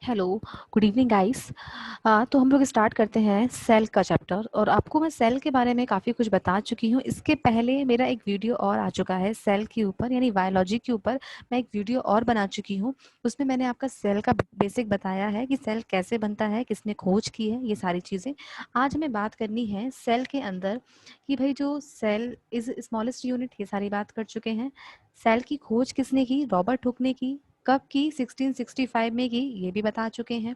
Hello, good evening guys. तो हम लोग स्टार्ट करते हैं सेल का चैप्टर। और आपको मैं सेल के बारे में काफ़ी कुछ बता चुकी हूँ। इसके पहले मेरा एक वीडियो और आ चुका है सेल के ऊपर, यानी बायोलॉजी के ऊपर मैं एक वीडियो और बना चुकी हूँ। उसमें मैंने आपका सेल का बेसिक बताया है कि सेल कैसे बनता है, किसने खोज की है, ये सारी चीज़ें। आज हमें बात करनी है सेल के अंदर कि भाई जो सेल इज स्मॉलेस्ट यूनिट, ये सारी बात कर चुके हैं। सेल की खोज किसने की? रॉबर्ट हुक ने की। कब की? 1665 में की, ये भी बता चुके हैं।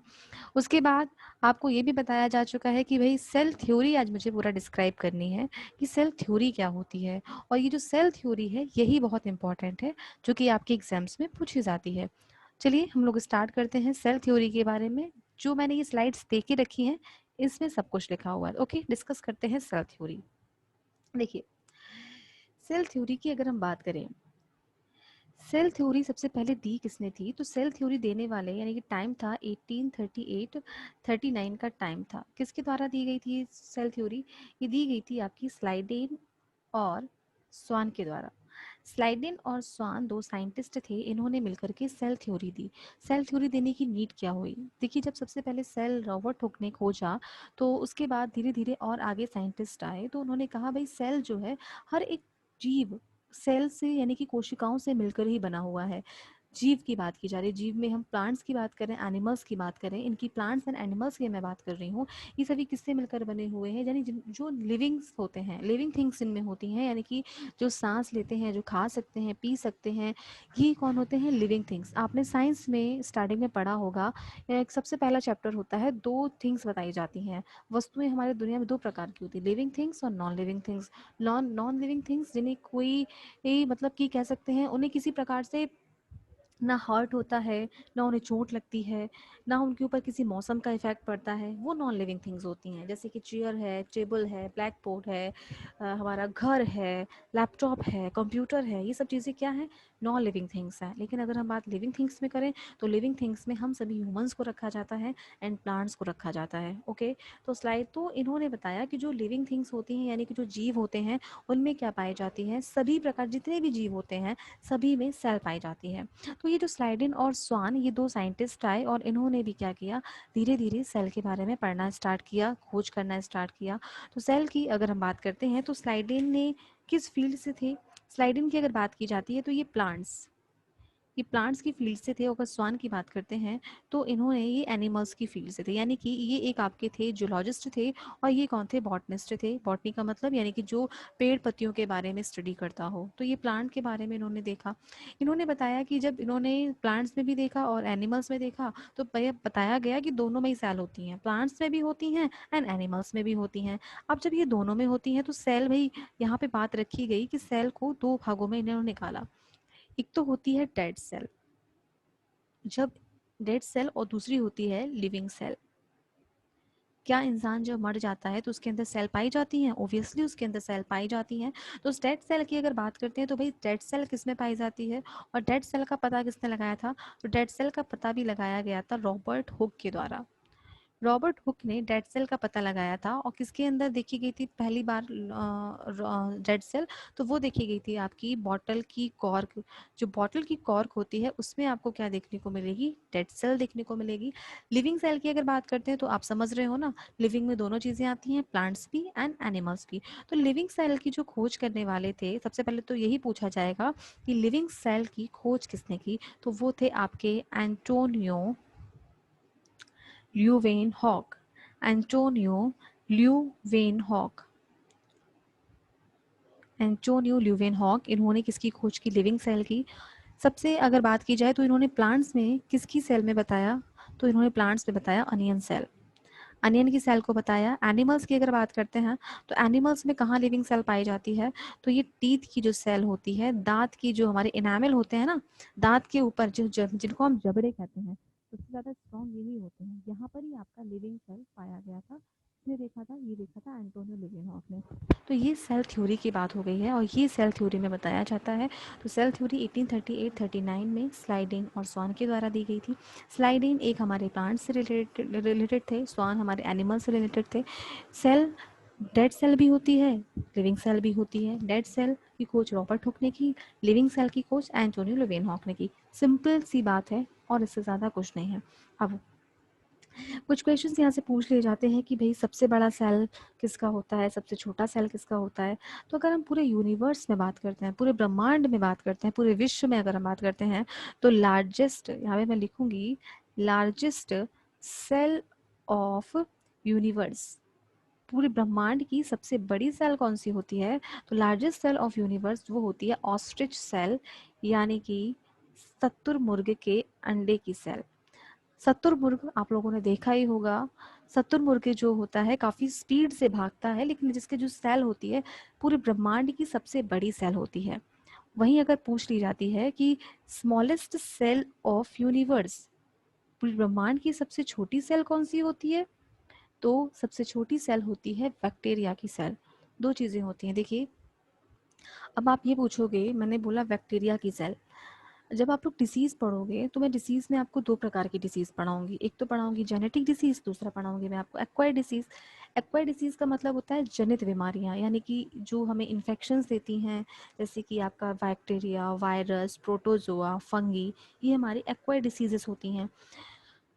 उसके बाद आपको ये भी बताया जा चुका है कि भाई सेल थ्योरी आज मुझे पूरा डिस्क्राइब करनी है कि सेल थ्योरी क्या होती है। और ये जो सेल थ्योरी है यही बहुत इंपॉर्टेंट है, जो कि आपके एग्जाम्स में पूछी जाती है। चलिए हम लोग स्टार्ट करते हैं सेल थ्योरी के बारे में। जो मैंने ये स्लाइड्स दे के रखी हैं इसमें सब कुछ लिखा हुआ है। ओके, डिस्कस करते हैं सेल थ्योरी। देखिए, सेल थ्योरी की अगर हम बात करें, सेल थ्योरी सबसे पहले दी किसने थी? तो सेल थ्योरी देने वाले यानी कि टाइम था 1838-39 का टाइम था। किसके द्वारा दी गई थी सेल थ्योरी? ये दी गई थी आपकी स्लाइडेन और स्वान के द्वारा। स्लाइडेन और स्वान दो साइंटिस्ट थे, इन्होंने मिलकर के सेल थ्योरी दी। सेल थ्योरी देने की नीड क्या हुई? देखिए, जब सबसे पहले सेल रॉबर्ट हुक ने खोजा तो उसके बाद धीरे धीरे और आगे साइंटिस्ट आए, तो उन्होंने कहा भाई सेल जो है हर एक जीव सेल से यानी कि कोशिकाओं से मिलकर ही बना हुआ है। जीव की बात की जा रही है, जीव में हम प्लांट्स की बात करें, एनिमल्स की बात करें, इनकी प्लांट्स एंड एनिमल्स की मैं बात कर रही हूँ। ये सभी किससे मिलकर बने हुए हैं? यानी जो लिविंग्स होते हैं, लिविंग थिंग्स इनमें होती हैं, यानी कि जो सांस लेते हैं, जो खा सकते हैं, पी सकते हैं, ये कौन होते हैं? Living things. आपने साइंस में स्टार्टिंग में पढ़ा होगा, एक सबसे पहला चैप्टर होता है, दो थिंग्स बताई जाती हैं। वस्तुएं हमारे दुनिया में दो प्रकार की होती है, लिविंग थिंग्स और non living things. Non living things जिन्हें कोई मतलब कि कह सकते हैं उन्हें किसी प्रकार से ना हर्ट होता है, ना उन्हें चोट लगती है, ना उनके ऊपर किसी मौसम का इफेक्ट पड़ता है, वो नॉन लिविंग थिंग्स होती हैं। जैसे कि चेयर है, टेबल है, ब्लैक बोर्ड है, हमारा घर है, लैपटॉप है, कंप्यूटर है, ये सब चीज़ें क्या है? नॉन लिविंग थिंग्स हैं। लेकिन अगर हम बात लिविंग थिंग्स में करें तो लिविंग थिंग्स में हम सभी ह्यूमंस को रखा जाता है एंड प्लांट्स को रखा जाता है। ओके, तो स्लाइड तो इन्होंने बताया कि जो लिविंग थिंग्स होती हैं यानी कि जो जीव होते हैं उनमें क्या पाई जाती हैं? सभी प्रकार जितने भी जीव होते हैं सभी में सेल पाई जाती है। तो ये जो स्लाइडिन और स्वान, ये दो साइंटिस्ट आए और इन्होंने भी क्या किया? धीरे धीरे सेल के बारे में पढ़ना स्टार्ट किया, खोज करना स्टार्ट किया। तो सेल की अगर हम बात करते हैं तो स्लाइडिन ने किस फील्ड से थे? स्लाइडिन की अगर बात की जाती है तो ये प्लांट्स की फील्ड से थे। अगर स्वान की बात करते हैं तो इन्होंने ये एनिमल्स की फील्ड से थे, यानी कि ये एक आपके थे जूलॉजिस्ट थे और ये कौन थे? बॉटनिस्ट थे। बॉटनी का मतलब यानी कि जो पेड़ पत्तियों के बारे में स्टडी करता हो। तो ये प्लांट के बारे में इन्होंने देखा। इन्होंने बताया कि जब इन्होंने प्लांट्स में भी देखा और एनिमल्स में देखा तो बताया गया कि दोनों में ही सेल होती हैं, प्लांट्स में भी होती हैं एंड एनिमल्स में भी होती हैं। अब जब ये दोनों में होती हैं तो सेल, भाई यहाँ पे बात रखी गई कि सेल को दो भागों में इन्होंने निकाला। एक तो होती है डेड सेल, जब डेड सेल, और दूसरी होती है लिविंग सेल। क्या इंसान जब मर जाता है तो उसके अंदर सेल पाई जाती हैं? ऑब्वियसली उसके अंदर सेल पाई जाती हैं। तो उस डेड सेल की अगर बात करते हैं तो भाई डेड सेल किस में पाई जाती है और डेड सेल का पता किसने लगाया था? तो डेड सेल का पता भी लगाया गया था रॉबर्ट हुक के द्वारा। रॉबर्ट हुक ने डेड सेल का पता लगाया था और किसके अंदर देखी गई थी पहली बार डेड सेल? तो वो देखी गई थी आपकी बॉटल की कॉर्क। जो बॉटल की कॉर्क होती है उसमें आपको क्या देखने को मिलेगी? डेड सेल देखने को मिलेगी। लिविंग सेल की अगर बात करते हैं तो आप समझ रहे हो ना, लिविंग में दोनों चीजें आती हैं, प्लांट्स भी एंड एनिमल्स भी। तो लिविंग सेल की जो खोज करने वाले थे, सबसे पहले तो यही पूछा जाएगा कि लिविंग सेल की खोज किसने की? तो वो थे आपके Antonio Leeuwenhoek. Antonio Leeuwenhoek. Antonio Leeuwenhoek, इन्होंने किसकी खोज की? लिविंग सेल की। सबसे अगर बात की जाए तो इन्होंने प्लांट्स में किसकी सेल में बताया? तो इन्होंने प्लांट्स में बताया अनियन सेल, अनियन की सेल को बताया। एनिमल्स की अगर बात करते हैं तो एनिमल्स में कहाँ लिविंग सेल पाई जाती है? तो ये टीथ की जो सेल होती है, दांत की जो हमारे इनामल होते हैं ना, दांत के ऊपर जो जिनको हम जबड़े कहते हैं, सबसे ज़्यादा स्ट्रॉन्ग यही होते हैं। यहाँ पर ही आपका लिविंग सेल पाया गया था। इसने देखा था, ये देखा था एंटोनियो लिविनहॉक ने। तो ये सेल थ्योरी की बात हो गई है और ये सेल थ्योरी में बताया जाता है। तो सेल थ्योरी 1838-39 में स्लाइडिन और स्वान के द्वारा दी गई थी। स्लाइडिन एक हमारे प्लांट से रिलेटेड थे, स्वान हमारे एनिमल से रिलेटेड थे। सेल डेड सेल भी होती है, लिविंग सेल भी होती है। डेड सेल की खोज रॉबर्ट हुक ने की, लिविंग सेल की खोज एंटोनियो लिवेनहॉक ने की। सिंपल सी बात है और इससे ज़्यादा कुछ नहीं है। अब कुछ क्वेश्चंस यहाँ से पूछ लिए जाते हैं कि भाई सबसे बड़ा सेल किसका होता है, सबसे छोटा सेल किसका होता है। तो अगर हम पूरे यूनिवर्स में बात करते हैं, पूरे ब्रह्मांड में बात करते हैं, पूरे विश्व में अगर हम बात करते हैं, तो लार्जेस्ट, यहाँ पे मैं लिखूंगी लार्जेस्ट सेल ऑफ यूनिवर्स, पूरे ब्रह्मांड की सबसे बड़ी सेल कौन सी होती है, तो लार्जेस्ट सेल ऑफ यूनिवर्स वो होती है ऑस्ट्रिच सेल, यानी कि शुतुरमुर्ग के अंडे की सेल। शुतुरमुर्ग आप लोगों ने देखा ही होगा, शुतुरमुर्ग जो होता है काफ़ी स्पीड से भागता है, लेकिन जिसके जो सेल होती है पूरे ब्रह्मांड की सबसे बड़ी सेल होती है। वहीं अगर पूछ ली जाती है कि स्मॉलेस्ट सेल ऑफ यूनिवर्स, पूरे ब्रह्मांड की सबसे छोटी सेल कौन सी होती है, तो सबसे छोटी सेल होती है बैक्टीरिया की सेल। दो चीज़ें होती हैं, देखिए अब आप ये पूछोगे, मैंने बोला बैक्टीरिया की सेल, जब आप लोग डिसीज़ पढ़ोगे तो मैं डिसीज़ में आपको दो प्रकार की डिसीज़ पढ़ाऊंगी, एक तो पढ़ाऊंगी जेनेटिक डिसीज़, दूसरा पढ़ाऊंगी मैं आपको एक्वायर्ड डिसीज़। एक्वायर्ड डिसीज़ का मतलब होता है जनित बीमारियां, यानी कि जो हमें इन्फेक्शंस देती हैं, जैसे कि आपका बैक्टीरिया, वायरस, प्रोटोजोआ, फंगी, ये हमारी एक्वायर्ड डिसीजेस होती हैं।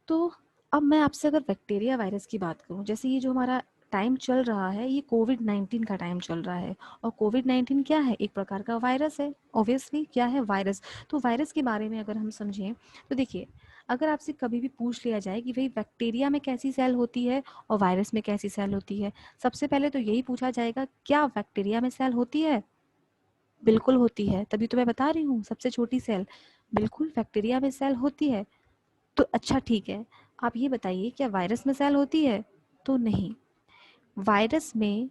तो अब मैं आपसे अगर बैक्टीरिया वायरस की बात करूं, जैसे ये जो हमारा टाइम चल रहा है, ये कोविड-19 का टाइम चल रहा है, और कोविड-19 क्या है, एक प्रकार का वायरस है। ऑब्वियसली क्या है, वायरस। तो वायरस के बारे में अगर हम समझें तो देखिए, अगर आपसे कभी भी पूछ लिया जाए कि भाई बैक्टीरिया में कैसी सेल होती है और वायरस में कैसी सेल होती है, सबसे पहले तो यही पूछा जाएगा, क्या बैक्टीरिया में सेल होती है? बिल्कुल होती है, तभी तो मैं बता रही हूँ सबसे छोटी सेल, बिल्कुल बैक्टीरिया में सेल होती है। तो अच्छा ठीक है, आप ये बताइए क्या वायरस में सेल होती है? तो नहीं, वायरस में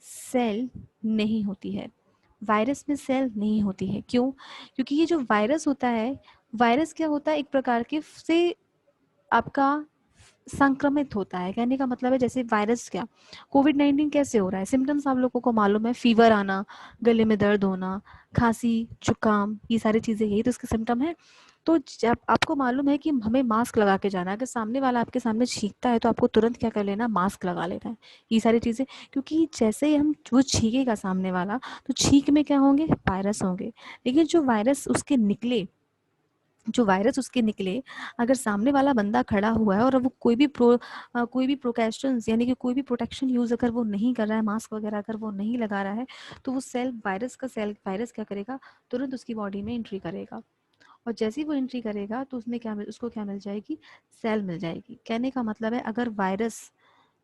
सेल नहीं होती है, वायरस में सेल नहीं होती है। क्यों? क्योंकि ये जो वायरस होता है, वायरस क्या होता है, एक प्रकार के से आपका संक्रमित होता है। कहने का मतलब है जैसे वायरस क्या, कोविड-19 कैसे हो रहा है, सिम्टम्स आप लोगों को मालूम है, फीवर आना, गले में दर्द होना, खांसी, जुकाम, ये सारी चीज़ें, यही तो इसके सिम्टम है। तो जब आपको मालूम है कि हमें मास्क लगा के जाना है, अगर सामने वाला आपके सामने छींकता है तो आपको तुरंत क्या कर लेना, मास्क लगा लेना है, ये सारी चीज़ें। क्योंकि जैसे ही हम वो छींकेगा सामने वाला, तो छींक में क्या होंगे, वायरस होंगे। लेकिन जो वायरस उसके निकले, अगर सामने वाला बंदा खड़ा हुआ है और वो कोई भी प्रोकेशंस, यानी कि कोई भी प्रोटेक्शन यूज़ अगर वो नहीं कर रहा है, मास्क वगैरह अगर वो नहीं लगा रहा है, तो वो सेल वायरस क्या करेगा, तुरंत उसकी बॉडी में एंट्री करेगा। और जैसे ही वो एंट्री करेगा तो उसको क्या मिल जाएगी, सेल मिल जाएगी। कहने का मतलब है अगर वायरस,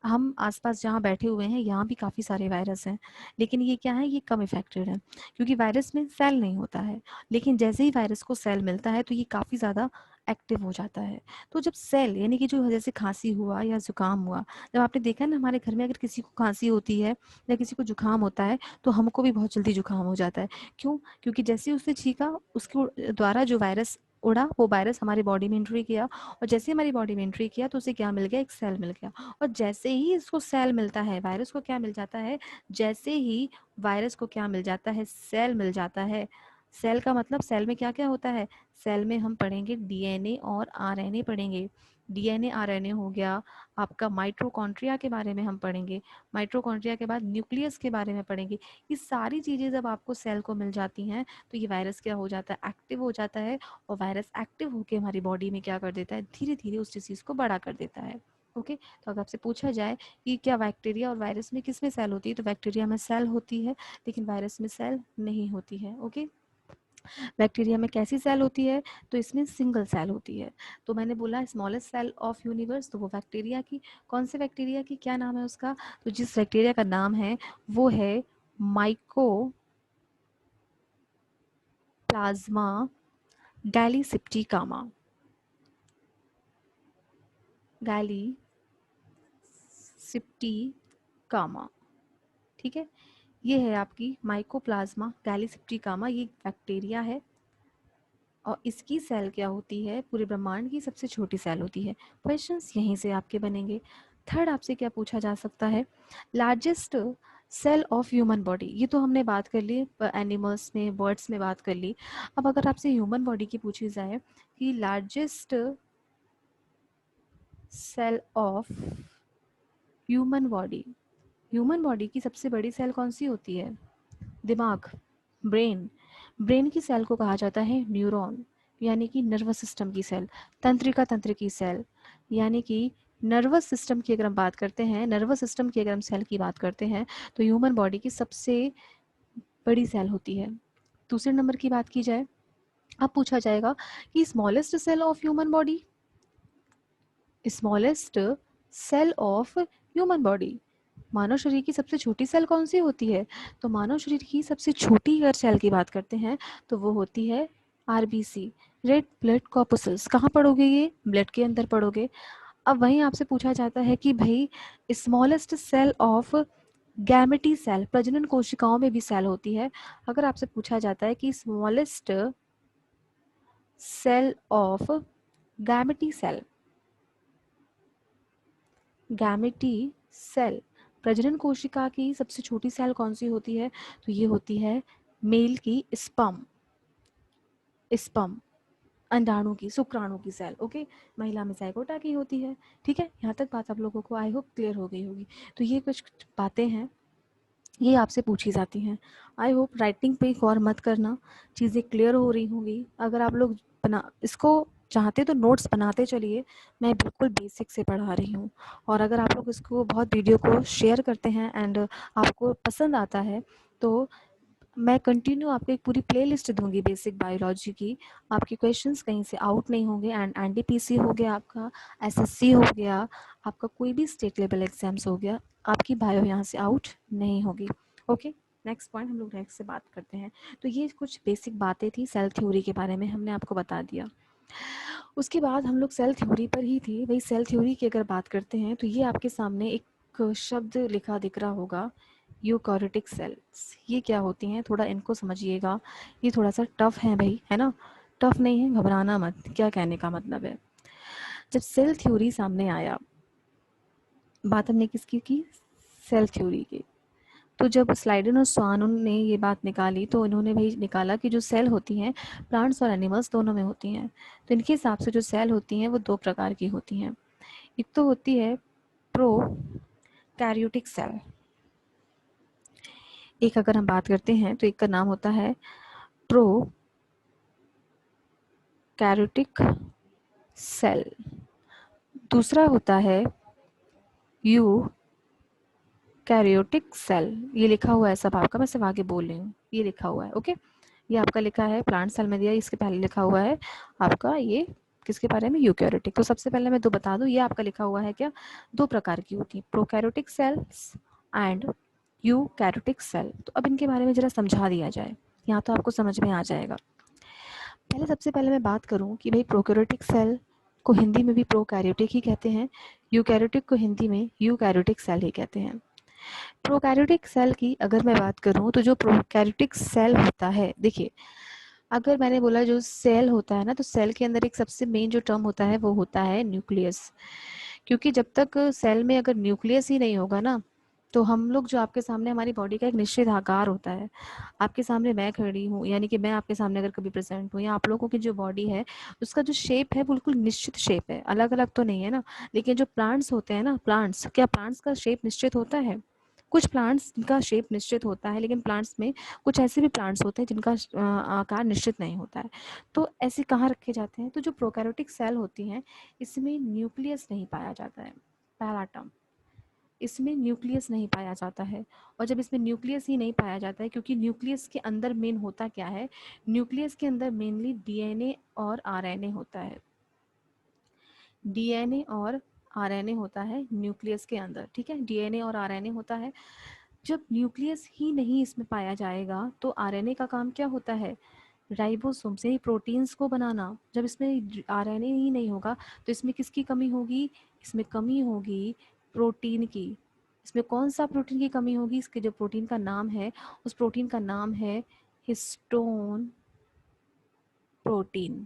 हम आसपास जहाँ बैठे हुए हैं यहाँ भी काफ़ी सारे वायरस हैं, लेकिन ये क्या है, ये कम इफेक्टेड है, क्योंकि वायरस में सेल नहीं होता है। लेकिन जैसे ही वायरस को सेल मिलता है तो ये काफ़ी ज़्यादा एक्टिव हो जाता है। तो जब सेल, यानी कि जो जैसे खांसी हुआ या ज़ुकाम हुआ, जब आपने देखा ना हमारे घर में अगर किसी को खांसी होती है या किसी को जुकाम होता है, तो हमको भी बहुत जल्दी जुकाम हो जाता है। क्यों? क्योंकि जैसे ही उसने छींका, उसके द्वारा जो वायरस उड़ा, वो वायरस हमारी बॉडी में एंट्री किया, और जैसे ही हमारी बॉडी में एंट्री किया तो उसे क्या मिल गया, एक सेल मिल गया। और जैसे ही इसको सेल मिलता है, वायरस को क्या मिल जाता है, जैसे ही वायरस को क्या मिल जाता है, सेल मिल जाता है। सेल का मतलब, सेल में क्या क्या होता है, सेल में हम पढ़ेंगे डीएनए और आरएनए पढ़ेंगे। डीएनए आरएनए हो गया, आपका माइटोकॉन्ड्रिया के बारे में हम पढ़ेंगे, माइटोकॉन्ड्रिया के बाद न्यूक्लियस के बारे में पढ़ेंगे। ये सारी चीज़ें जब आपको सेल को मिल जाती हैं तो ये वायरस क्या हो जाता है, एक्टिव हो जाता है, और वायरस एक्टिव होकर हमारी बॉडी में क्या कर देता है, धीरे धीरे उस डिसीज़ को बड़ा कर देता है। ओके, तो अगर आपसे पूछा जाए कि क्या बैक्टीरिया और वायरस में किस में सेल होती है, तो बैक्टीरिया में सेल होती है, लेकिन वायरस में सेल नहीं होती है। ओके, बैक्टीरिया में कैसी सेल होती है, तो इसमें सिंगल सेल होती है। तो मैंने बोला स्मॉलेस्ट सेल ऑफ यूनिवर्स, तो वो बैक्टीरिया की, कौन से बैक्टीरिया की, क्या नाम है उसका, तो जिस बैक्टीरिया का नाम है वो है माइकोप्लाज्मा गैलीसिप्टिकामा। गैलीसिप्टिकामा, ठीक है, ये है आपकी माइकोप्लाज्मा गैलीसिप्टिकामा, ये बैक्टीरिया है, और इसकी सेल क्या होती है, पूरे ब्रह्मांड की सबसे छोटी सेल होती है। क्वेश्चंस यहीं से आपके बनेंगे। थर्ड आपसे क्या पूछा जा सकता है, largest cell of human body, ये तो हमने बात कर ली, एनिमल्स में, बर्ड्स में बात कर ली। अब अगर आपसे ह्यूमन बॉडी की पूछी जाए कि largest cell of human body, human body की सबसे बड़ी सेल कौन सी होती है, दिमाग, ब्रेन। ब्रेन की सेल को कहा जाता है न्यूरॉन। यानी कि नर्वस सिस्टम की सेल, तंत्रिका तंत्र की सेल, यानी कि नर्वस सिस्टम की अगर हम बात करते हैं, नर्वस सिस्टम की अगर हम सेल की बात करते हैं तो ह्यूमन बॉडी की सबसे बड़ी सेल होती है। दूसरे नंबर की बात की जाए, अब पूछा जाएगा कि smallest cell of human body, smallest cell of human body, मानव शरीर की सबसे छोटी सेल कौन सी होती है? तो मानव शरीर की सबसे छोटी अगर सेल की बात करते हैं तो वो होती है आरबीसी, रेड ब्लड कॉर्पसूल्स। कहाँ पढ़ोगे? ये ब्लड के अंदर पढ़ोगे। अब वहीं आपसे पूछा जाता है कि भाई smallest cell of gamete cell, प्रजनन कोशिकाओं में भी सेल होती है। अगर आपसे पूछा जाता है कि smallest cell of gamete cell, gamete cell, प्रजनन कोशिका की सबसे छोटी सेल कौन सी होती है? तो ये होती है मेल की स्पर्म, स्पर्म अंडाणु की, शुक्राणु की सेल। ओके, महिला में ज़ायगोटा की होती है। ठीक है, यहाँ तक बात आप लोगों को आई होप क्लियर हो गई होगी। तो ये कुछ बातें हैं, ये आपसे पूछी जाती हैं। आई होप राइटिंग पे गौर मत करना, चीज़ें क्लियर हो रही होंगी। अगर आप लोग बना इसको चाहते तो नोट्स बनाते चलिए, मैं बिल्कुल बेसिक से पढ़ा रही हूँ। और अगर आप लोग इसको बहुत वीडियो को शेयर करते हैं एंड आपको पसंद आता है तो मैं कंटिन्यू आपको एक पूरी प्लेलिस्ट दूंगी बेसिक बायोलॉजी की। आपके क्वेश्चंस कहीं से आउट नहीं होंगे एंड एनडीपीसी हो गया, आपका एसएससी हो गया, आपका कोई भी स्टेट लेवल एग्जाम्स हो गया, आपकी बायो यहाँ से आउट नहीं होगी। ओके, नेक्स्ट पॉइंट हम लोग नेक्स्ट से बात करते हैं। तो ये कुछ बेसिक बातें थी सेल थ्योरी के बारे में, हमने आपको बता दिया। उसके बाद हम लोग सेल थ्योरी पर ही थे। वही सेल थ्योरी की अगर बात करते हैं तो ये आपके सामने एक शब्द लिखा दिख रहा होगा, यूकैरियोटिक सेल्स। ये क्या होती हैं, थोड़ा इनको समझिएगा। ये थोड़ा सा टफ है भाई, है ना? टफ नहीं है, घबराना मत। क्या कहने का मतलब है, जब सेल थ्योरी सामने आया, बात हमने किसकी की? सेल थ्योरी की। तो जब स्लाइडन और स्वान ने ये बात निकाली तो इन्होंने भी निकाला कि जो सेल होती हैं प्लांट्स और एनिमल्स दोनों में होती हैं। तो इनके हिसाब से जो सेल होती हैं वो दो प्रकार की होती हैं। एक तो होती है प्रो कैरियोटिक सेल, एक अगर हम बात करते हैं तो एक का नाम होता है प्रो कैरियोटिक सेल, दूसरा होता है यू कैरियोटिक सेल। ये लिखा हुआ है सब आपका, मैं सब आगे बोल रही हूँ, ये लिखा हुआ है। ओके, ये आपका लिखा है प्लांट सेल में दिया, इसके पहले लिखा हुआ है आपका ये किसके बारे में? यूकैरियोटिक। तो सबसे पहले मैं दो बता दूं, ये आपका लिखा हुआ है क्या, दो प्रकार की होती है, prokaryotic cells and eukaryotic cell. तो अब इनके बारे में जरा समझा दिया जाए, यहाँ तो आपको समझ में आ जाएगा। पहले सबसे पहले मैं बात करूं कि भाई प्रोकैरियोटिक सेल को हिंदी में भी प्रोकैरियोटिक ही कहते हैं, यूकैरियोटिक को हिंदी में यूकैरियोटिक सेल ही कहते हैं। प्रोकैरियोटिक सेल की अगर मैं बात करूं तो जो प्रोकैरियोटिक सेल होता है, देखिए अगर मैंने बोला जो सेल होता है ना, तो सेल के अंदर एक सबसे मेन जो टर्म होता है वो होता है न्यूक्लियस। क्योंकि जब तक सेल में अगर न्यूक्लियस ही नहीं होगा ना, तो हम लोग जो आपके सामने हमारी बॉडी का एक निश्चित आकार होता है, आपके सामने मैं खड़ी हूँ, यानी कि मैं आपके सामने अगर कभी प्रेजेंट हूँ, या आप लोगों की जो बॉडी है उसका जो शेप है बिल्कुल निश्चित शेप है, अलग अलग तो नहीं है ना। लेकिन जो प्लांट्स होते हैं ना, प्लांट्स, क्या प्लांट्स का शेप निश्चित होता है? कुछ प्लांट्स का शेप निश्चित होता है, लेकिन प्लांट्स में कुछ ऐसे भी प्लांट्स होते हैं जिनका आकार निश्चित नहीं होता है। तो ऐसे कहाँ रखे जाते हैं? तो जो प्रोकैरियोटिक सेल होती हैं इसमें न्यूक्लियस नहीं पाया जाता है, पहला टर्म, इसमें न्यूक्लियस नहीं पाया जाता है। और जब इसमें न्यूक्लियस ही नहीं पाया जाता है, क्योंकि न्यूक्लियस के अंदर मेन होता क्या है, न्यूक्लियस के अंदर मेनली डीएनए और आरएनए होता है, डीएनए और आरएनए होता है न्यूक्लियस के अंदर। ठीक है, डीएनए और आरएनए होता है। जब न्यूक्लियस ही नहीं इसमें पाया जाएगा तो आरएनए का काम क्या होता है? राइबोसोम से ही प्रोटीन्स को बनाना। जब इसमें आरएनए ही नहीं होगा तो इसमें किसकी कमी होगी? इसमें कमी होगी प्रोटीन की। इसमें कौन सा प्रोटीन की कमी होगी? इसके जो प्रोटीन का नाम है, उस प्रोटीन का नाम है histone protein,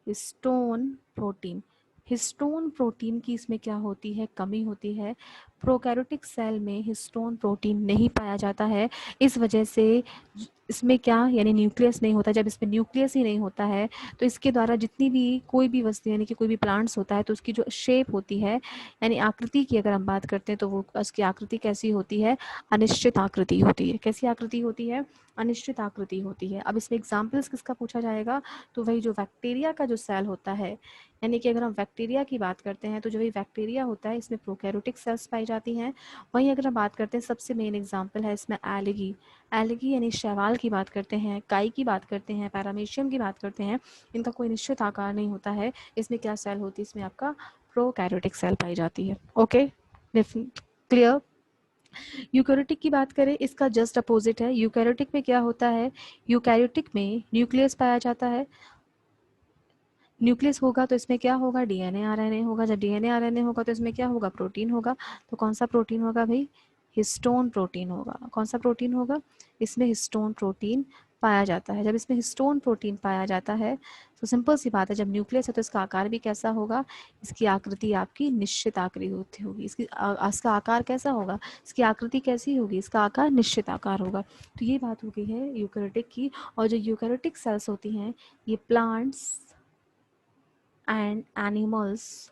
histone protein. Histone protein की इसमें क्या होती है? कमी होती है। प्रोकैरियोटिक सेल में हिस्टोन प्रोटीन नहीं पाया जाता है। इस वजह से इसमें क्या यानी न्यूक्लियस नहीं होता। जब इसमें न्यूक्लियस ही नहीं होता है तो इसके द्वारा जितनी भी कोई भी वस्तु यानी कि कोई भी प्लांट्स होता है तो उसकी जो शेप होती है यानी आकृति की अगर हम बात करते हैं तो वो उसकी आकृति कैसी होती है, अनिश्चित आकृति होती है। कैसी आकृति होती है, अनिश्चित आकृति होती है। अब इसमें एग्जाम्पल्स किसका पूछा जाएगा, तो वही जो बैक्टीरिया का जो सेल होता है, यानी कि अगर हम बैक्टीरिया की बात करते हैं तो जो वही बैक्टीरिया होता है इसमें प्रोकैरियोटिक सेल्स पाई जाती हैं। वहीं अगर हम बात करते हैं सबसे मेन एग्जाम्पल है इसमें एलगी। एलगी यानी शैवाल की बात करते हैं, काई की बात करते हैं, पैरामीशियम की बात करते हैं, इनका कोई निश्चित आकार नहीं होता है। इसमें क्या सेल होती है, इसमें आपका प्रोकैरियोटिक सेल पाई जाती है। Okay, clear. यूकैरियोटिक की बात करें, इसका जस्ट अपोजिट है। यूकैरियोटिक में क्या होता है, यूकैरियोटिक में न्यूक्लियस पाया जाता है। न्यूक्लियस होगा तो इसमें क्या होगा, डीएनए आरएनए होगा। जब डीएनए आरएनए होगा तो इसमें क्या होगा, प्रोटीन होगा। तो कौन सा प्रोटीन होगा भाई, हिस्टोन प्रोटीन होगा। कौन सा प्रोटीन होगा, इसमें हिस्टोन प्रोटीन पाया जाता है। जब इसमें हिस्टोन प्रोटीन पाया जाता है तो सिंपल सी बात है, जब न्यूक्लियस है तो इसका आकार भी कैसा होगा, इसकी आकृति आपकी निश्चित आकृति होगी। इसका आकार कैसा होगा, इसकी आकृति कैसी होगी, इसका आकार निश्चित आकार होगा। तो ये बात हो गई है यूकैरियोटिक की। और जो यूकैरियोटिक सेल्स होती हैं ये प्लांट्स एंड एनिमल्स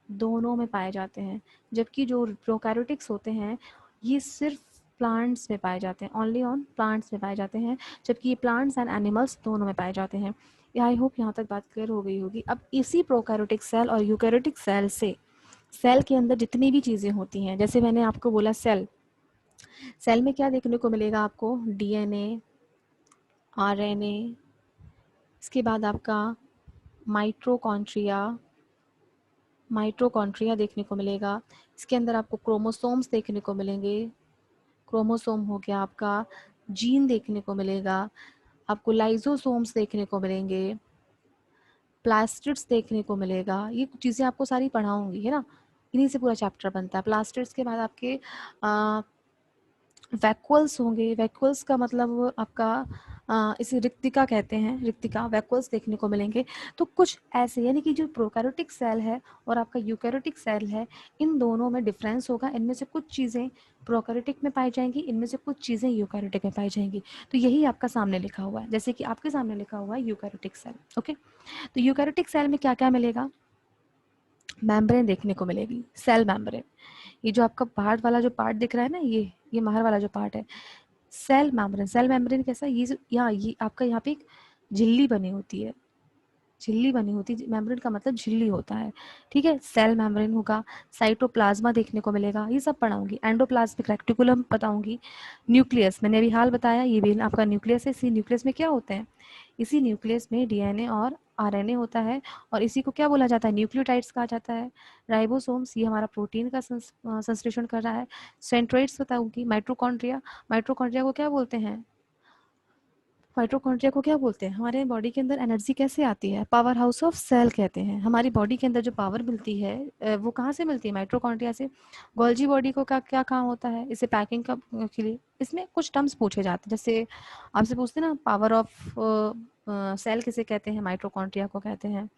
दोनों में पाए जाते हैं, जबकि जो प्रोकैरियोटिक्स होते हैं ये सिर्फ प्लांट्स में पाए जाते हैं, ओनली ऑन प्लांट्स में पाए जाते हैं, जबकि ये प्लांट्स एंड एनिमल्स दोनों में पाए जाते हैं। आई होप यहाँ तक बात क्लियर हो गई होगी। अब इसी प्रोकैरियोटिक सेल और यूकैरियोटिक सेल से सेल के अंदर जितनी भी चीज़ें होती हैं, जैसे मैंने आपको बोला सेल, सेल में क्या देखने को मिलेगा आपको, डीएनए, आरएनए, इसके बाद आपका माइटोकॉन्ड्रिया देखने को मिलेगा। इसके अंदर आपको क्रोमोसोम्स देखने को मिलेंगे। क्रोमोसोम हो गया आपका, जीन देखने को मिलेगा, आपको लाइजोसोम्स देखने को मिलेंगे, प्लास्टिड्स देखने को मिलेगा। ये चीज़ें आपको सारी पढ़ाऊंगी, है ना, इन्हीं से पूरा चैप्टर बनता है। प्लास्टिड्स के बाद आपके वैक्यूल्स होंगे। वैक्यूल्स का मतलब आपका इसे रिक्तिका कहते हैं, रिक्तिका वैक्यूल्स देखने को मिलेंगे। तो कुछ ऐसे यानी कि जो प्रोकैरियोटिक सेल है और आपका यूकैरियोटिक सेल है, इन दोनों में डिफरेंस होगा। इनमें से कुछ चीज़ें प्रोकैरियोटिक में पाई जाएंगी, इनमें से कुछ चीज़ें यूकैरियोटिक में पाई जाएंगी। तो यही आपका सामने लिखा हुआ है, जैसे कि आपके सामने लिखा हुआ है यूकैरियोटिक सेल। ओके, तो यूकैरियोटिक सेल में क्या क्या मिलेगा, मेम्ब्रेन देखने को मिलेगी, सेल मेम्ब्रेन। ये जो आपका बाहर वाला जो पार्ट दिख रहा है ना, ये बाहर वाला जो पार्ट है सेल मेम्ब्रेन। सेल मेम्ब्रेन कैसा, ये आपका यहाँ पे एक झिल्ली बनी होती है, झिल्ली बनी होती है। मेम्ब्रेन का मतलब झिल्ली होता है, ठीक है। सेल मेम्ब्रेन होगा, साइटोप्लाज्मा देखने को मिलेगा, ये सब पढ़ाऊंगी। एंडोप्लाज्मिक रेक्टिकुलम बताऊंगी। न्यूक्लियस मैंने अभी हाल बताया, ये भी आपका न्यूक्लियस है। इसी न्यूक्लियस में क्या होते हैं, इसी न्यूक्लियस में डीएनए और आरएनए होता है, और इसी को क्या बोला जाता है, न्यूक्लियोटाइड्स कहा जाता है। राइबोसोम्स ये हमारा प्रोटीन का संश्लेषण कर रहा है। सेंट्रोइड्स बताऊंगी। माइटोकॉन्ड्रिया, माइटोकॉन्ड्रिया को क्या बोलते हैं, माइटोकॉन्ड्रिया को क्या बोलते हैं, हमारे बॉडी के अंदर एनर्जी कैसे आती है, पावर हाउस ऑफ सेल कहते हैं। हमारी बॉडी के अंदर जो पावर मिलती है वो कहाँ से मिलती है, माइटोकॉन्ड्रिया से। गोल्जी बॉडी को क्या क्या काम होता है, इसे पैकिंग का के लिए। इसमें कुछ टर्म्स पूछे जाते हैं, जैसे आपसे पूछते हैं ना, पावर ऑफ सेल किसे कहते हैं, माइटोकॉन्ड्रिया को कहते हैं।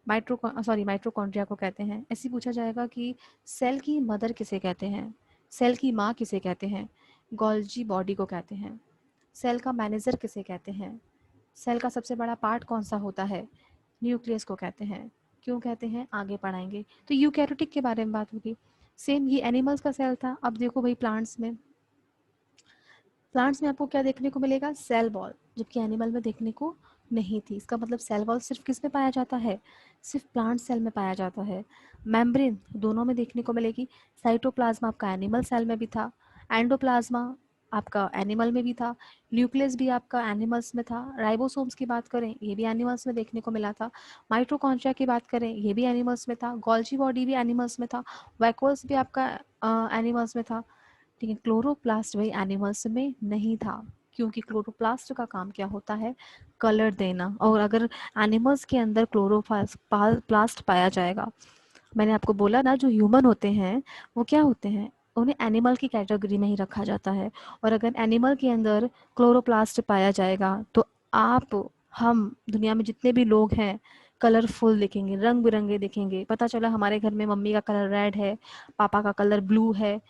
माइटोकॉन्ड्रिया को कहते हैं। ऐसे पूछा जाएगा कि सेल की मदर किसे कहते हैं, सेल की माँ किसे कहते हैं, गोल्जी बॉडी को कहते हैं। सेल का मैनेजर किसे कहते हैं, सेल का सबसे बड़ा पार्ट कौन सा होता है, न्यूक्लियस को कहते हैं। क्यों कहते हैं, आगे पढ़ाएंगे। तो यूकैरियोटिक के बारे में बात होगी। सेम ये एनिमल्स का सेल था। अब देखो भाई प्लांट्स में आपको क्या देखने को मिलेगा, सेल वॉल, जबकि एनिमल में देखने को नहीं थी। इसका मतलब सेल वॉल सिर्फ किस में पाया जाता है, सिर्फ प्लांट सेल में पाया जाता है। मेम्ब्रेन दोनों में देखने को मिलेगी। साइटोप्लाज्मा आपका एनिमल सेल में भी था, एंडोप्लाज्मा आपका एनिमल में भी था, न्यूक्लियस भी आपका एनिमल्स में था। राइबोसोम्स की बात करें, ये भी एनिमल्स में देखने को मिला था। माइटोकॉन्ड्रिया की बात करें, ये भी एनिमल्स में था। गोल्जी बॉडी भी एनिमल्स में था। वैक्यूल्स भी आपका एनिमल्स में था। लेकिन क्लोरोप्लास्ट वही एनिमल्स में नहीं था, क्योंकि क्लोरोप्लास्ट का काम क्या होता है, कलर देना। और अगर एनिमल्स के अंदर क्लोरोप्लास्ट पाया जाएगा, मैंने आपको बोला ना, जो ह्यूमन होते हैं वो क्या होते हैं, उन्हें एनिमल की कैटेगरी में ही रखा जाता है। और अगर एनिमल के अंदर क्लोरोप्लास्ट पाया जाएगा तो आप, हम, दुनिया में जितने भी लोग हैं, कलरफुल दिखेंगे, रंग बिरंगे दिखेंगे। पता चला हमारे घर में मम्मी का कलर रेड है, पापा का कलर ब्लू है,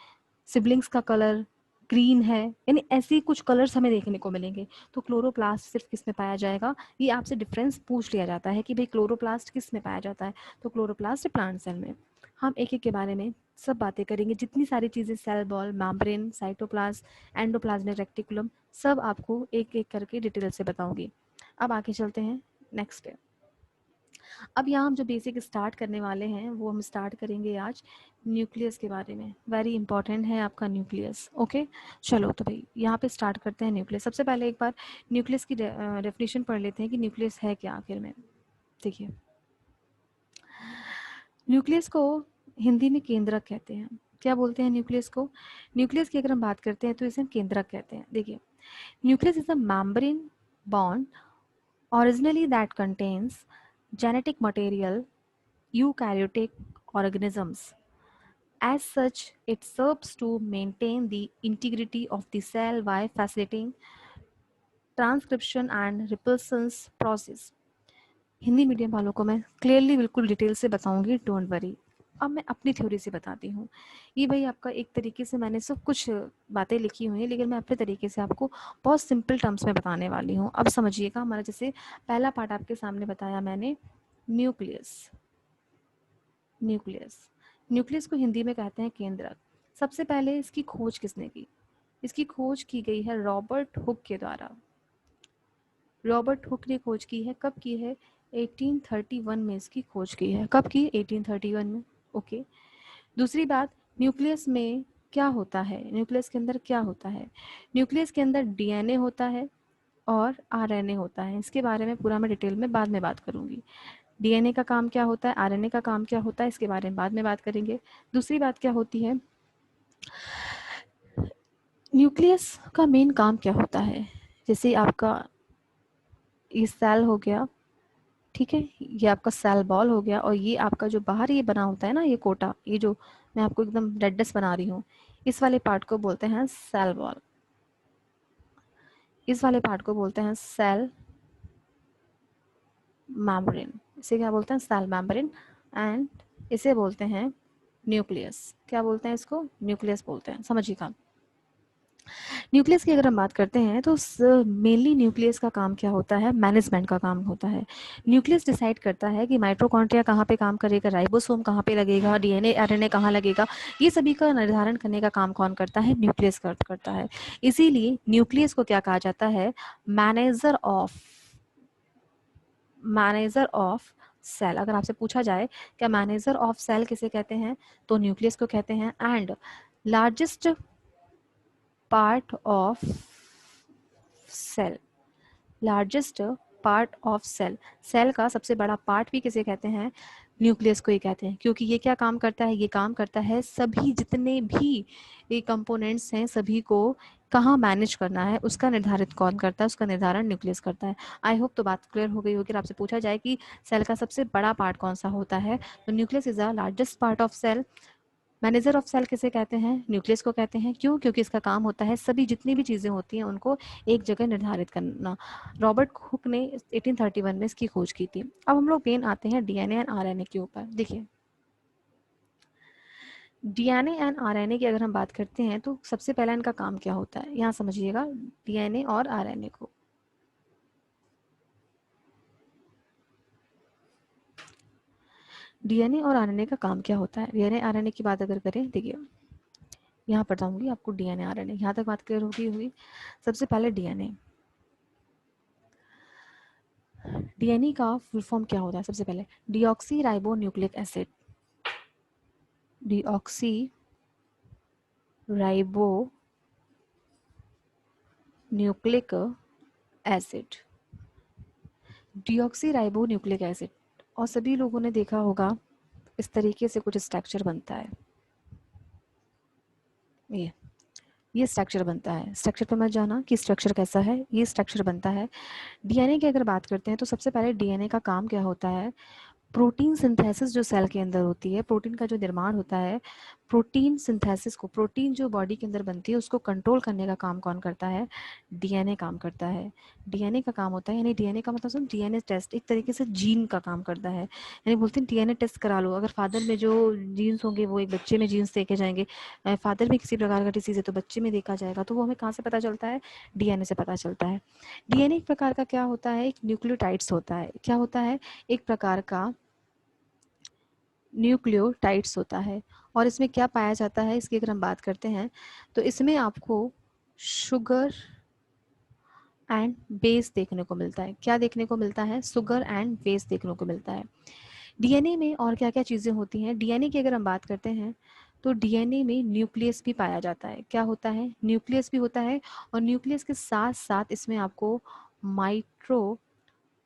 सिबलिंग्स का कलर ग्रीन है, यानी ऐसे कुछ कलर्स हमें देखने को मिलेंगे। तो क्लोरोप्लास्ट सिर्फ किस में पाया जाएगा, ये आपसे डिफरेंस पूछ लिया जाता है कि भाई क्लोरोप्लास्ट किस में पाया जाता है। तो क्लोरोप्लास्ट प्लांट सेल में। हम एक एक के बारे में सब बातें करेंगे, जितनी सारी चीज़ें, cell wall, membrane, cytoplasm, endoplasmic reticulum, सब आपको एक एक करके डिटेल से बताऊंगी। अब आगे चलते हैं नेक्स्ट पे। अब यहाँ हम जो बेसिक स्टार्ट करने वाले हैं वो हम स्टार्ट करेंगे आज न्यूक्लियस के बारे में। वेरी इंपॉर्टेंट है आपका न्यूक्लियस। ओके, चलो तो भाई यहाँ पे स्टार्ट करते हैं न्यूक्लियस। सबसे पहले एक बार न्यूक्लियस की डेफिनेशन पढ़ लेते हैं कि न्यूक्लियस है क्या आखिर में। देखिए, न्यूक्लियस को हिंदी में केंद्रक कहते हैं। क्या बोलते हैं न्यूक्लियस को? न्यूक्लियस की अगर हम बात करते हैं तो इसे हम केंद्रक कहते हैं। देखिए, nucleus is a membrane bond originally that contains genetic material eukaryotic organisms. As such, it serves to maintain the integrity of the cell by facilitating transcription and repulsion process. Hindi medium वालों को मैं क्लियरली बिल्कुल detail से बताऊंगी, don't worry. अब मैं अपनी theory से बताती हूँ। ये भाई आपका एक तरीके से मैंने सब कुछ बातें लिखी हुई हैं, लेकिन मैं अपने तरीके से आपको बहुत सिंपल टर्म्स में बताने वाली हूँ। अब समझिएगा, हमारा जैसे पहला पार्ट आपके सामने बताया मैंने, न्यूक्लियस। न्यूक्लियस न्यूक्लियस को हिंदी में कहते हैं केंद्रक। सबसे पहले इसकी खोज किसने की? इसकी खोज की गई है रॉबर्ट हुक के द्वारा। रॉबर्ट हुक ने खोज की है। कब की है? 1831 में इसकी खोज की है। कब की? 1831 में। ओके। दूसरी बात, न्यूक्लियस में क्या होता है? न्यूक्लियस के अंदर क्या होता है? न्यूक्लियस के अंदर डीएनए होता है और आरएनए होता है। इसके बारे में पूरा मैं डिटेल में बाद में बात करूंगी। डीएनए का काम क्या होता है, आरएनए का काम क्या होता है, इसके बारे में बाद में बात करेंगे। दूसरी बात क्या होती है, न्यूक्लियस का मेन काम क्या होता है? जैसे आपका ये सेल हो गया, ठीक है, ये आपका सेल बॉल हो गया, और ये आपका जो बाहर ये बना होता है ना, ये कोटा, ये जो मैं आपको एकदम रेडनेस बना रही हूँ, इस वाले पार्ट को बोलते हैं सेल बॉल। इस वाले पार्ट को बोलते हैं सेल मेम्ब्रेन। इसे क्या बोलते हैं? Cell membrane. एंड इसे बोलते हैं न्यूक्लियस। क्या बोलते हैं इसको? न्यूक्लियस बोलते हैं। समझिएगा, न्यूक्लियस की अगर हम बात करते हैं तो मेनली न्यूक्लियस का काम क्या होता है? मैनेजमेंट का काम होता है। न्यूक्लियस डिसाइड करता है कि माइटोकॉन्ड्रिया कहाँ पे काम करेगा, राइबोसोम कहाँ पे लगेगा, डीएनए आरएनए कहाँ लगेगा, ये सभी का निर्धारण करने का काम कौन करता है? न्यूक्लियस करता है। इसीलिए न्यूक्लियस को क्या कहा जाता है? Manager of cell. अगर आपसे पूछा जाए क्या मैनेजर ऑफ सेल किसे कहते हैं, तो न्यूक्लियस को कहते हैं। And largest part of cell, largest part of cell, cell का सबसे बड़ा पार्ट भी किसे कहते हैं? न्यूक्लियस को ही कहते हैं। क्योंकि ये क्या काम करता है? ये काम करता है सभी जितने भी ये कंपोनेंट्स हैं सभी को कहाँ मैनेज करना है, उसका निर्धारित कौन करता है? उसका निर्धारण न्यूक्लियस करता है। आई होप तो बात क्लियर हो गई होगी। आपसे पूछा जाए कि सेल का सबसे बड़ा पार्ट कौन सा होता है, तो nucleus is the largest part of cell. Manager of cell किसे कहते हैं? न्यूक्लियस को कहते हैं। क्यों? क्योंकि इसका काम होता है सभी जितनी भी चीज़ें होती हैं उनको एक जगह निर्धारित करना। रॉबर्ट हुक ने 1831 में इसकी खोज की थी। अब हम लोग मेन आते हैं डीएनए एंड आरएनए के ऊपर। देखिए, डीएनए एंड आरएनए की अगर हम बात करते हैं तो सबसे पहला इनका काम क्या होता है, यहाँ समझिएगा डीएनए और आरएनए को। डीएनए और आरएनए का काम क्या होता है? डीएनए आरएनए की बात अगर करें, देखिए यहाँ बताऊंगी आपको डीएनए आरएनए, यहाँ तक बात क्लियर होगी। सबसे पहले डीएनए, डीएनए का फुल फॉर्म क्या होता है? सबसे पहले deoxy ribo nucleic acid. Deoxy ribo nucleic acid, deoxy ribo nucleic acid. और सभी लोगों ने देखा होगा इस तरीके से कुछ स्ट्रक्चर बनता है। ये स्ट्रक्चर बनता है। स्ट्रक्चर पर मत जाना कि स्ट्रक्चर कैसा है, ये स्ट्रक्चर बनता है। डीएनए की अगर बात करते हैं तो सबसे पहले डीएनए का काम क्या होता है? प्रोटीन सिंथेसिस जो सेल के अंदर होती है, प्रोटीन का जो निर्माण होता है, प्रोटीन सिंथेसिस को, प्रोटीन जो बॉडी के अंदर बनती है उसको कंट्रोल करने का काम कौन करता है? डीएनए काम करता है। डीएनए का काम होता है, यानी डीएनए का मतलब डीएनए टेस्ट एक तरीके से जीन का काम करता है। यानी बोलते हैं डीएनए टेस्ट करा लो, अगर फादर में जो जीन्स होंगे वो एक बच्चे में जीन्स देखे जाएंगे, फादर में किसी प्रकार का डिसीज है तो बच्चे में देखा जाएगा, तो वो हमें कहाँ से पता चलता है? डीएनए से पता चलता है। डीएनए एक प्रकार का क्या होता है? एक न्यूक्लियोटाइड्स होता है। क्या होता है? एक प्रकार का न्यूक्लियोटाइड्स होता है। और इसमें क्या पाया जाता है, इसकी अगर हम बात करते हैं तो इसमें आपको शुगर एंड बेस देखने को मिलता है। क्या देखने को मिलता है? शुगर एंड बेस देखने को मिलता है। डीएनए में और क्या क्या चीज़ें होती हैं? डीएनए की अगर हम बात करते हैं तो डीएनए में न्यूक्लियस भी पाया जाता है। क्या होता है? न्यूक्लियस भी होता है, और न्यूक्लियस के साथ साथ इसमें आपको माइट्रो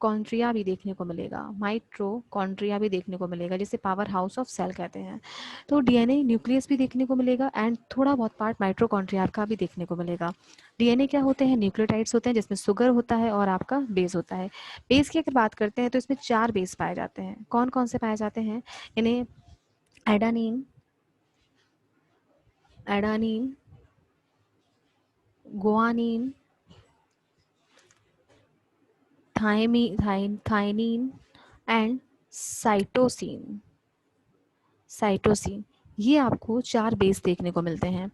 कॉन्ट्रिया भी देखने को मिलेगा, माइट्रोकॉन्ड्रिया भी देखने को मिलेगा, जिसे पावर हाउस ऑफ सेल कहते हैं। तो डीएनए न्यूक्लियस भी देखने को मिलेगा एंड थोड़ा बहुत पार्ट माइट्रोकॉन्ड्रिया का भी देखने को मिलेगा। डीएनए क्या होते हैं? न्यूक्लियोटाइड्स होते हैं, जिसमें शुगर होता है और आपका बेस होता है। बेस की अगर बात करते हैं तो इसमें 4 बेस पाए जाते हैं। कौन कौन से पाए जाते हैं? इन्हें adenine, adenine, guanine, thymine and cytosine. Cytosine, ये आपको 4 बेस देखने को मिलते हैं।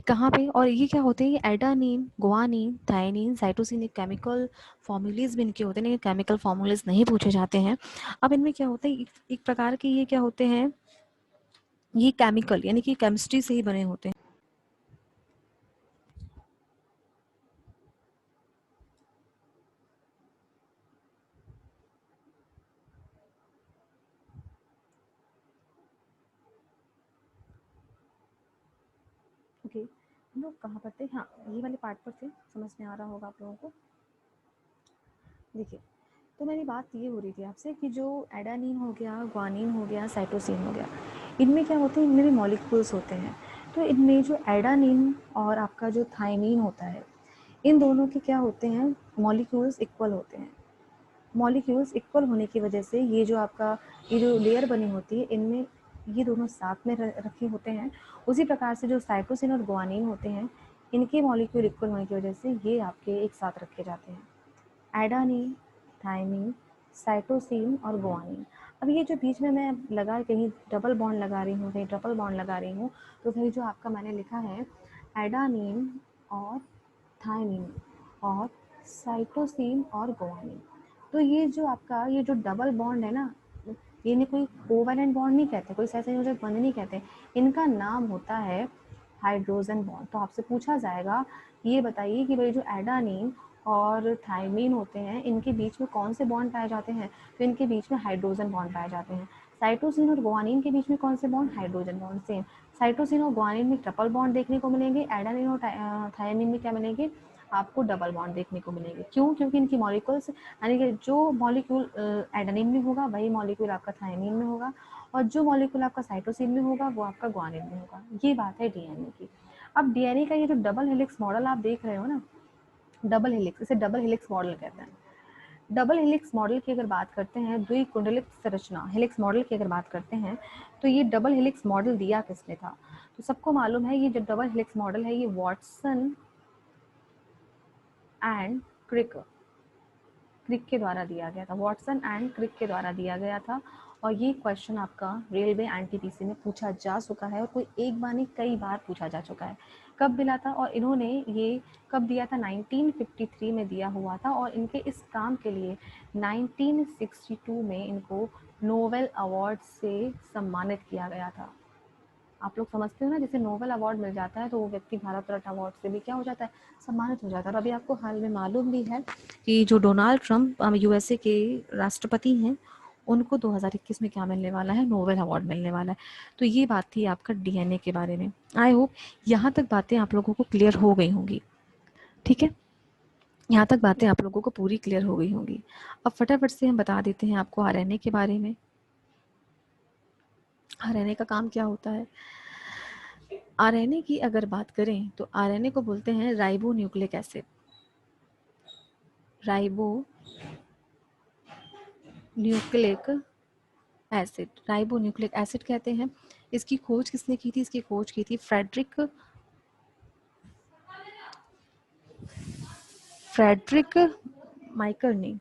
कहाँ पे? और ये क्या होते हैं? ये एडानिन, गुआनिन, थाइनिन, साइटोसिन, एक केमिकल फॉर्मूलेज भी इनके होते हैं, लेकिन केमिकल फॉर्मूलेज नहीं पूछे जाते हैं। अब इनमें क्या होता है, एक प्रकार के ये क्या होते हैं, ये केमिकल यानी कि केमिस्ट्री से ही बने होते हैं। ओके, हम लोग कहाँ पर थे? हाँ, ये वाले पार्ट पर थे, समझ में आ रहा होगा आप लोगों को। देखिए, तो मेरी बात ये हो रही थी आपसे कि जो एडानिन हो गया, ग्वानिन हो गया, साइटोसिन हो गया, इनमें क्या होते हैं? इनमें भी मॉलिक्यूल्स होते हैं। तो इनमें जो एडानिन और आपका जो थाइमीन होता है, इन दोनों के क्या होते हैं? मॉलिक्यूल्स इक्वल होते हैं। मॉलिक्यूल्स इक्वल होने की वजह से ये जो आपका ये जो लेयर बनी होती है, इनमें ये दोनों साथ में रखे होते हैं। उसी प्रकार से जो साइटोसिन और ग्वानिन होते हैं, इनके मॉलिक्यूल इक्वल होने की वजह से ये आपके एक साथ रखे जाते हैं। एडानिन, थाइमिन, साइटोसिन और गुआनिन। अब ये जो बीच में मैं लगा, कहीं डबल बॉन्ड लगा रही हूँ, कहीं ट्रिपल बॉन्ड लगा रही हूँ, तो कहीं जो आपका मैंने लिखा है एडानिन और थाइमिन और साइटोसिन और गुआनिन, तो ये जो आपका ये जो डबल बॉन्ड है ना, ये नहीं कोई कोवैलेंट बॉन्ड नहीं कहते, कोई सहसंयोजक बंध नहीं कहते, इनका नाम होता है हाइड्रोजन बॉन्ड। तो आपसे पूछा जाएगा, ये बताइए कि भाई जो एडानिन और थाइमीन होते हैं, इनके बीच में कौन से बॉन्ड पाए जाते हैं? तो इनके बीच में हाइड्रोजन बॉन्ड पाए जाते हैं। साइटोसिन और गुआनिन के बीच में कौन से bond? Hydrogen bond. Same cytosine और गुआनिन में ट्रिपल बॉन्ड देखने को मिलेंगे, एडानिन और थाइमीन में क्या मिलेंगे? आपको डबल बॉन्ड देखने को मिलेंगे। क्यों? क्योंकि इनकी मॉलिक्यूल्स, यानी कि जो मॉलिक्यूल एडेनिन में होगा वही मॉलिक्यूल आपका थाइमीन में होगा, और जो मॉलिक्यूल आपका साइटोसिन में होगा वो आपका ग्वानिन में होगा। ये बात है डीएनए की। अब डीएनए का ये जो डबल हेलिक्स मॉडल आप देख रहे हो ना, डबल हेलिक्स, इसे डबल हेलिक्स मॉडल कहते हैं। डबल हेलिक्स मॉडल की अगर बात करते हैं, द्विकुंडलित संरचना हेलिक्स मॉडल की अगर बात करते हैं, तो ये डबल हेलिक्स मॉडल दिया किसने था? तो सबको मालूम है, ये जो डबल हेलिक्स मॉडल है, ये वॉटसन एंड क्रिक क्रिक के द्वारा दिया गया था। वॉटसन एंड क्रिक के द्वारा दिया गया था। और ये क्वेश्चन आपका रेलवे एनटीपीसी में पूछा जा चुका है, और कोई एक बार नहीं कई बार पूछा जा चुका है। कब मिला था और इन्होंने ये कब दिया था? 1953 में दिया हुआ था, और इनके इस काम के लिए 1962 में इनको नोबेल अवार्ड से सम्मानित किया गया था। आप लोग समझते हो ना, जैसे नोबेल अवार्ड मिल जाता है तो वो व्यक्ति भारत रत्न अवार्ड से भी क्या हो जाता है? सम्मानित हो जाता है। और अभी आपको हाल में मालूम भी है कि जो डोनाल्ड ट्रंप यूएसए के राष्ट्रपति हैं, उनको 2021 में क्या मिलने वाला है? नोबेल अवार्ड मिलने वाला है। तो ये बात थी आपका डीएनए के बारे में। आई होप यहाँ तक बातें आप लोगों को क्लियर हो गई होंगी। ठीक है, यहाँ तक बातें आप लोगों को पूरी क्लियर हो गई होंगी। अब फटाफट से हम बता देते हैं आपको आरएनए के बारे में। आरएनए का काम क्या होता है? आरएनए की अगर बात करें तो आरएनए को बोलते हैं ribo nucleic acid. Ribo nucleic acid, ribo nucleic acid कहते हैं। इसकी खोज किसने की थी? इसकी खोज की थी फ्रेडरिक माइकर्नी।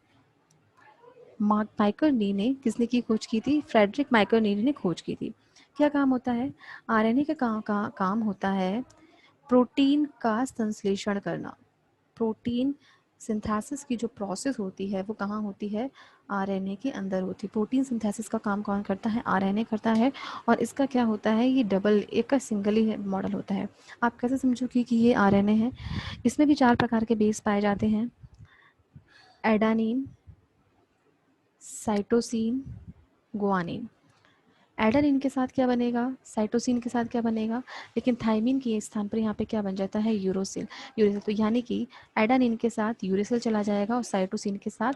माइकर्नी ने किसने की खोज की थी? फ्रेडरिक माइकर्नी ने खोज की थी। क्या काम होता है? आरएनए का काम होता है प्रोटीन का संश्लेषण करना। प्रोटीन सिंथेसिस की जो प्रोसेस होती है वो कहाँ होती है? आरएनए के अंदर होती है। प्रोटीन सिंथेसिस का काम कौन करता है? आरएनए करता है। और इसका क्या होता है? ये डबल, एक का सिंगल ही मॉडल होता है। आप कैसे समझोगे कि ये आरएनए है? इसमें भी 4 प्रकार के बेस पाए जाते हैं, एडानिन, साइटोसिन, गुआनिन। एडेनिन के साथ क्या बनेगा? साइटोसिन के साथ क्या बनेगा? लेकिन थाइमिन के स्थान पर यहाँ पे क्या बन जाता है? यूरोसिल। यूरोसिल, तो यानी कि एडेनिन के साथ यूरोसिल चला जाएगा और साइटोसिन के साथ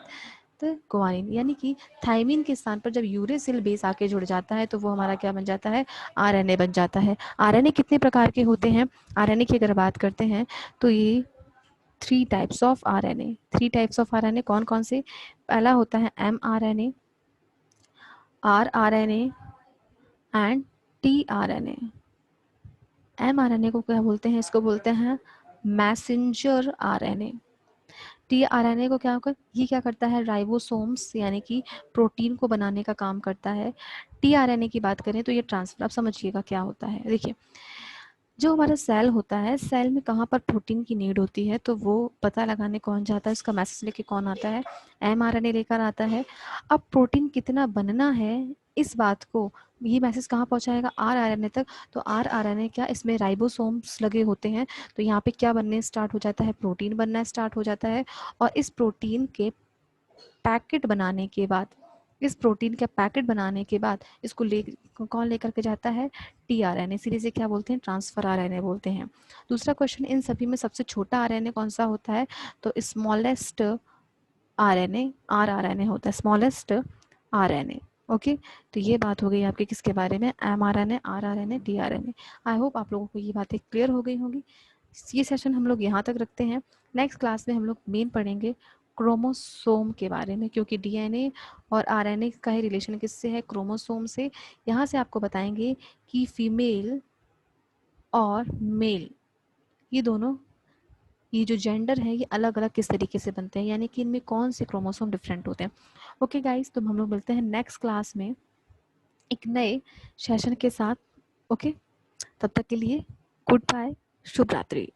गुआनिन, यानी कि थाइमिन के स्थान पर जब यूरेसिल बेस आके जुड़ जाता है तो वो हमारा क्या बन जाता है? आरएनए बन जाता है। आरएनए कितने प्रकार के होते हैं? आरएनए की अगर बात करते हैं तो ये 3 types of RNA. 3 types of RNA कौन कौन से? पहला होता है mRNA, rRNA and tRNA। mRNA को क्या बोलते हैं? इसको बोलते हैं मैसेंजर आरएनए। tRNA को क्या होगा? ये क्या करता है? राइबोसोम्स यानी कि प्रोटीन को बनाने का काम करता है। tRNA की बात करें तो ये ट्रांसफर। अब समझिएगा क्या होता है। देखिए, जो हमारा सेल होता है, सेल में कहाँ पर प्रोटीन की नीड होती है तो वो पता लगाने कौन जाता है? इसका मैसेज लेके कौन आता है? mRNA लेकर आता है। अब प्रोटीन कितना बनना है इस बात को ये मैसेज कहाँ पहुँचाएगा? rRNA तक। तो rRNA क्या, इसमें राइबोसोम्स लगे होते हैं, तो यहाँ पे क्या बनने स्टार्ट हो जाता है? प्रोटीन बनना स्टार्ट हो जाता है। और इस प्रोटीन के पैकेट बनाने के बाद, इस प्रोटीन का पैकेट बनाने के बाद इसको कौन लेकर के जाता है? tRNA। इसीलिए से क्या बोलते हैं? ट्रांसफर आरएनए बोलते हैं। दूसरा क्वेश्चन, इन सभी में सबसे छोटा आरएनए कौन सा होता है? तो स्मॉलेस्ट आरएनए rRNA होता है, स्मॉलेस्ट आरएनए। ओके, तो ये बात हो गई आपके किसके बारे में? mRNA, rRNA, tRNA। I hope आप लोगों को ये बातें क्लियर हो गई होंगी। ये सेशन हम लोग यहाँ तक रखते हैं। नेक्स्ट क्लास में हम लोग मेन पढ़ेंगे क्रोमोसोम के बारे में, क्योंकि डीएनए और आरएनए का ही रिलेशन किससे है? क्रोमोसोम से। यहाँ से आपको बताएंगे कि फीमेल और मेल, ये दोनों, ये जो जेंडर है ये अलग अलग किस तरीके से बनते हैं, यानी कि इनमें कौन से क्रोमोसोम डिफरेंट होते हैं। ओके गाइस, तो हम लोग मिलते हैं नेक्स्ट क्लास में एक नए सेशन के साथ। ओके, तब तक के लिए गुड बाय, शुभ रात्रि।